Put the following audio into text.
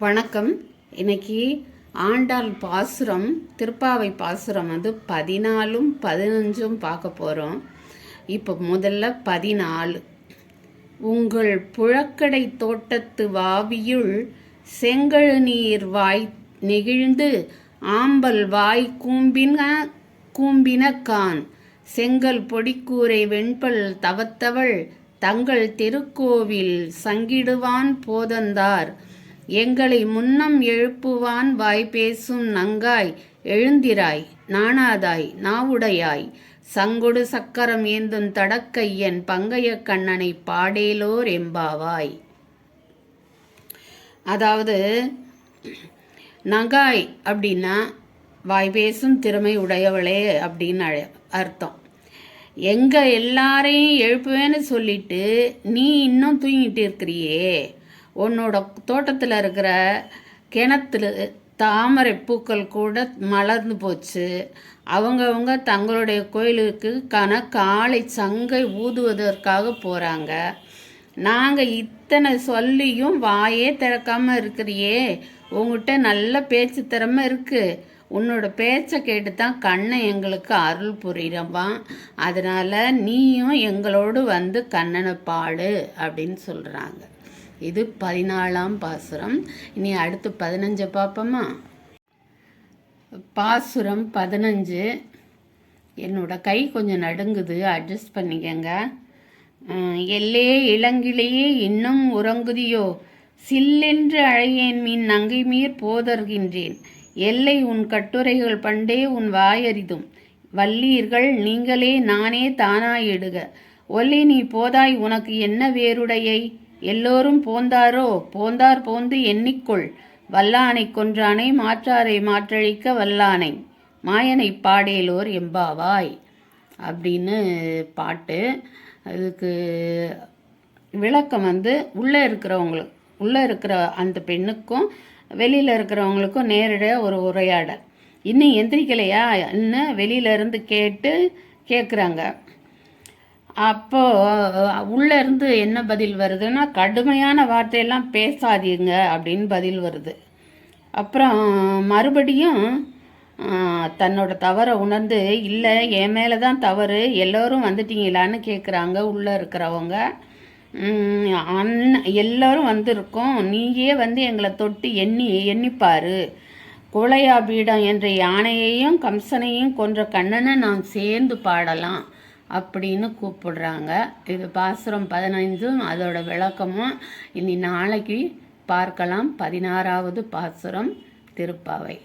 வணக்கம். இன்னைக்கு ஆண்டாள் பாசுரம், திருப்பாவை பாசுரம் 14ம் 15ம் பார்க்க போகிறோம். இப்போ முதல்ல 14. உங்கள் புழக்கடை தோட்டத்து வாவியுள் செங்கழு நீர் வாய் நெகிழ்ந்து ஆம்பல் வாய் கூம்பின கான் செங்கல் பொடிக்கூரை வெண்பல் தவத்தவள் தங்கள் திருக்கோவில் சங்கிடுவான் போதந்தார் எங்களை முன்னம் எழுப்புவான் வாய்பேசும் நங்காய் எழுந்திராய் நாணாதாய் நாவுடையாய் சங்கொடு சக்கரம் ஏந்தும் தடக்கையன் பங்கைய கண்ணனை பாடேலோர் எம்பாவாய். அதாவது நங்காய் அப்படின்னா வாய்பேசும் திறமை உடையவளே அப்படின்னு அர்த்தம். எல்லாரையும் எழுப்புவேன்னு சொல்லிட்டு நீ இன்னும் தூங்கிட்டு இருக்கிறியே, உன்னோட தோட்டத்தில் இருக்கிற கிணத்துல தாமரை பூக்கள் கூட மலர்ந்து போச்சு. அவங்கவுங்க தங்களுடைய கோயிலுக்கு காலை சங்கை ஊதுவதற்காக போகிறாங்க. நாங்கள் இத்தனை சொல்லியும் வாயே திறக்காமல் இருக்கிறியே, உங்கள்கிட்ட நல்ல பேச்சு திறமை இருக்குது. உன்னோட பேச்சை கேட்டு தான் கண்ணை எங்களுக்கு அருள் புரிகிறவான். அதனால் நீயும் எங்களோடு கண்ணனை பாடு அப்படின்னு சொல்கிறாங்க. இது 14ஆம் பாசுரம். இனி அடுத்து 15 பார்ப்போமா? பாசுரம் 15. என்னோட கை கொஞ்சம் நடுங்குது, அட்ஜஸ்ட் பண்ணிக்கங்க. எல்லே இளங்கிலேயே இன்னும் உறங்குதியோ, சில்லென்று அழையேன் மீன் நங்கை மீர் போதர்கின்றேன். எல்லை உன் கட்டுரைகள் பண்டே உன் வாயறிதும் வல்லீர்கள் நீங்களே நானே தானாயிடுக. ஒல்லி நீ போதாய் உனக்கு என்ன வேறுடையை, எல்லோரும் போந்தாரோ போந்தார் போந்து எண்ணிக்கொள். வல்லானை கொன்றானை மாற்றாரை மாற்றழிக்க வல்லானை மாயனை பாடேலோர் எம்பாவாய் அப்படின்னு பாட்டு. அதுக்கு விளக்கம் உள்ளே இருக்கிற அந்த பெண்ணுக்கும் வெளியில் இருக்கிறவங்களுக்கும் நேரடியாக ஒரு உரையாடல். இன்னும் எந்திரிக்கலையா இன்னும் வெளியிலேருந்து கேட்குறாங்க. அப்போது உள்ளேருந்து என்ன பதில் வருதுன்னா, கடுமையான வார்த்தையெல்லாம் பேசாதீங்க அப்படின்னு பதில் வருது. அப்புறம் மறுபடியும் தன்னோட தவறை உணர்ந்து, இல்லை என் மேலே தான் தவறு, எல்லோரும் வந்துட்டீங்களான்னு கேட்குறாங்க உள்ளே இருக்கிறவங்க. எல்லோரும் வந்திருக்கோம், நீயே எங்களை தொட்டு எண்ணிப்பாரு. கோளையாபீடம் என்ற யானையையும் கம்சனையும் கொன்ற கண்ணனை நாம் சேர்ந்து பாடலாம் அப்படின்னு கூப்பிடுறாங்க. இது பாசுரம் 15ம் அதோட விளக்கமும் இனி நாளைக்கு பார்க்கலாம். 16வது பாசுரம் திருப்பாவை.